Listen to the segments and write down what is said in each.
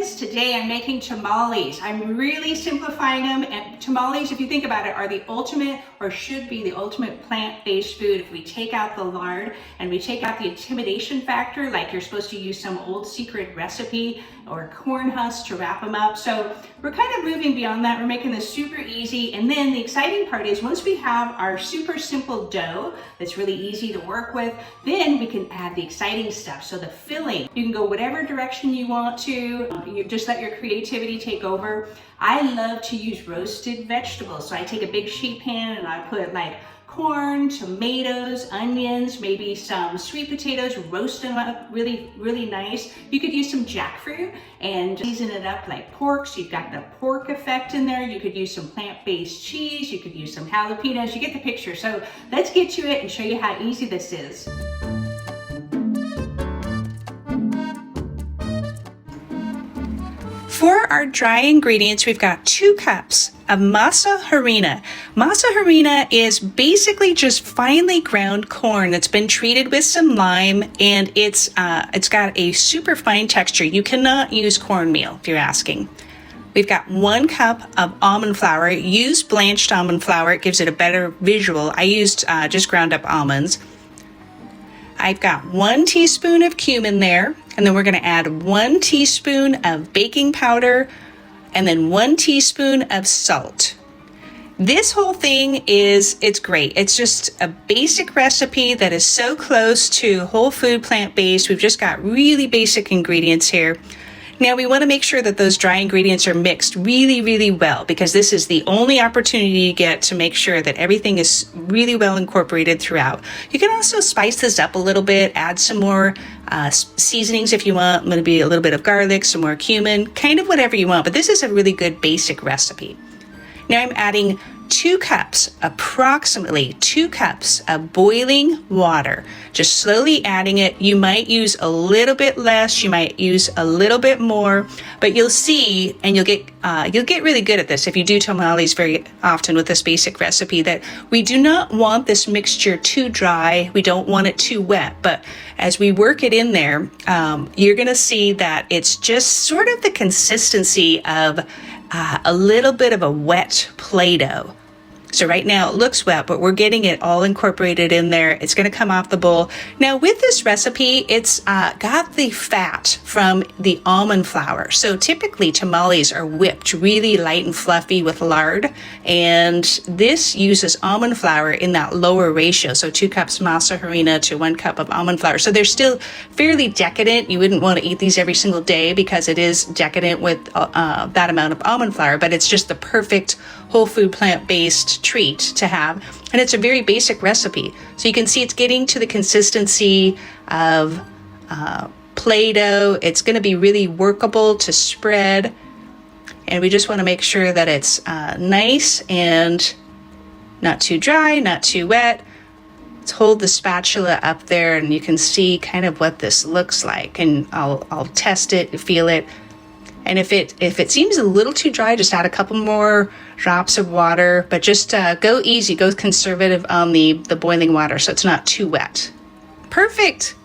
friends, today I'm making tamales. I'm really simplifying them, and tamales, if you think about it, are the ultimate, or should be the ultimate plant-based food. If we take out the lard and we take out the intimidation factor, like you're supposed to use some old secret recipe or corn husk to wrap them up. So we're kind of moving beyond that. We're making this super easy. And then the exciting part is once we have our super simple dough that's really easy to work with, then we can add the exciting stuff. So the filling, you can go whatever direction you want to. You just let your creativity take over. I love to use roasted vegetables. So I take a big sheet pan and I put like corn, tomatoes, onions, maybe some sweet potatoes, roast them up really, really nice. You could use some jackfruit and season it up like pork. So you've got the pork effect in there. You could use some plant-based cheese. You could use some jalapenos. You get the picture. So let's get to it and show you how easy this is. For our dry ingredients, we've got 2 cups of masa harina. Masa harina is basically just finely ground corn that's been treated with some lime, and it's got a super fine texture. You cannot use cornmeal if you're asking. We've got 1 cup of almond flour. Use blanched almond flour. It gives it a better visual. I used just ground up almonds. I've got 1 teaspoon of cumin there, and then we're going to add 1 teaspoon of baking powder and then 1 teaspoon of salt. This whole thing it's great. It's just a basic recipe that is so close to whole food plant-based. We've just got really basic ingredients here. Now we want to make sure that those dry ingredients are mixed really, really well, because this is the only opportunity you get to make sure that everything is really well incorporated throughout. You can also spice this up a little bit, add some more seasonings if you want, maybe a little bit of garlic, some more cumin, kind of whatever you want, but this is a really good basic recipe. Now I'm adding 2 cups, approximately 2 cups of boiling water. Just slowly adding it. You might use a little bit less, you might use a little bit more, but you'll see, and you'll get really good at this if you do tamales very often with this basic recipe, that we do not want this mixture too dry. We don't want it too wet, but as we work it in there, you're gonna see that it's just sort of the consistency of a little bit of a wet Play-Doh. So right now it looks wet, but we're getting it all incorporated in there. It's going to come off the bowl. Now with this recipe, it's got the fat from the almond flour. So typically tamales are whipped really light and fluffy with lard, and this uses almond flour in that lower ratio. So 2 cups masa harina to 1 cup of almond flour. So they're still fairly decadent. You wouldn't want to eat these every single day because it is decadent with that amount of almond flour, but it's just the perfect whole food plant-based treat to have, and it's a very basic recipe. So you can see it's getting to the consistency of Play-Doh. It's going to be really workable to spread, and we just want to make sure that it's nice and not too dry, not too wet. Let's hold the spatula up there and you can see kind of what this looks like, and I'll test it, feel it. And if it seems a little too dry, just add a couple more drops of water, but just go easy, go conservative on the boiling water so it's not too wet. Perfect.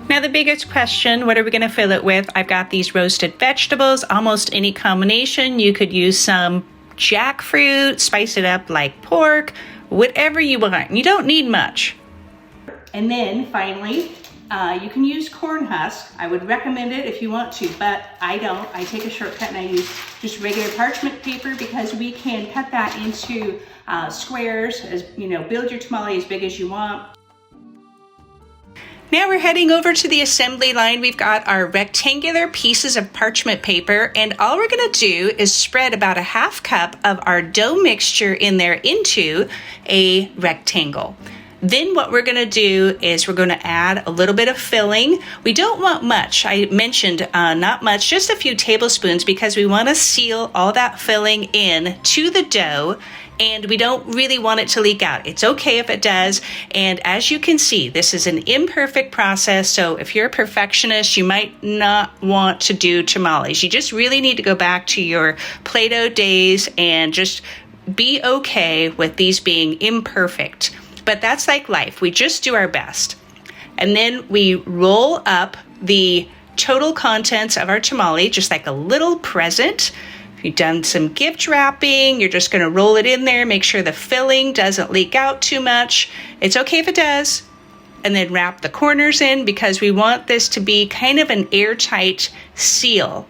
Now the biggest question, what are we going to fill it with? I've got these roasted vegetables, almost any combination. You could use some jackfruit, spice it up like pork, whatever you want. You don't need much. And then finally, you can use corn husk. I would recommend it if you want to, but I don't. I take a shortcut and I use just regular parchment paper because we can cut that into squares, as you know, build your tamale as big as you want. Now we're heading over to the assembly line. We've got our rectangular pieces of parchment paper, and all we're gonna do is spread about a 1/2 cup of our dough mixture in there into a rectangle. Then what we're gonna do is we're gonna add a little bit of filling. We don't want much. I mentioned not much, just a few tablespoons, because we wanna seal all that filling in to the dough. and we don't really want it to leak out. It's okay if it does. And as you can see, this is an imperfect process. So if you're a perfectionist, you might not want to do tamales. You just really need to go back to your Play-Doh days and just be okay with these being imperfect. But that's like life. We just do our best. And then we roll up the total contents of our tamale, just like a little present. If you've done some gift wrapping, you're just going to roll it in there, make sure the filling doesn't leak out too much. It's okay if it does. And then wrap the corners in because we want this to be kind of an airtight seal.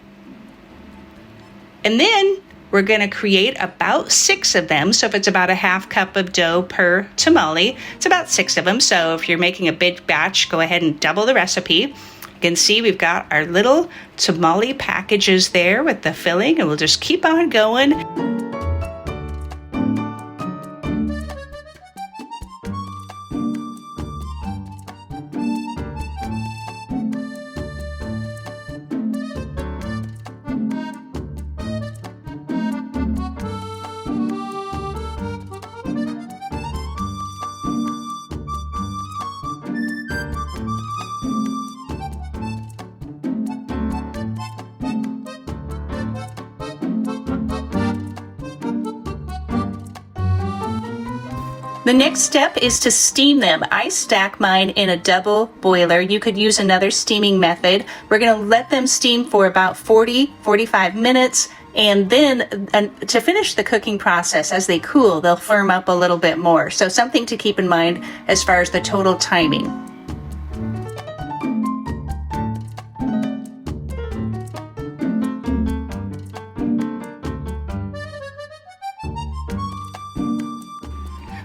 And then we're going to create about 6 of them. So if it's about a half cup of dough per tamale, it's about 6 of them. So if you're making a big batch, go ahead and double the recipe. You can see we've got our little tamale packages there with the filling, and we'll just keep on going. The next step is to steam them. I stack mine in a double boiler. You could use another steaming method. We're going to let them steam for about 40-45 minutes. And then to finish the cooking process, as they cool, they'll firm up a little bit more. So something to keep in mind as far as the total timing.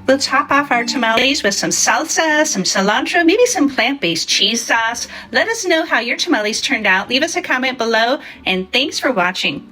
We'll top off our tamales with some salsa, some cilantro, maybe some plant-based cheese sauce. Let us know how your tamales turned out. Leave us a comment below, and thanks for watching.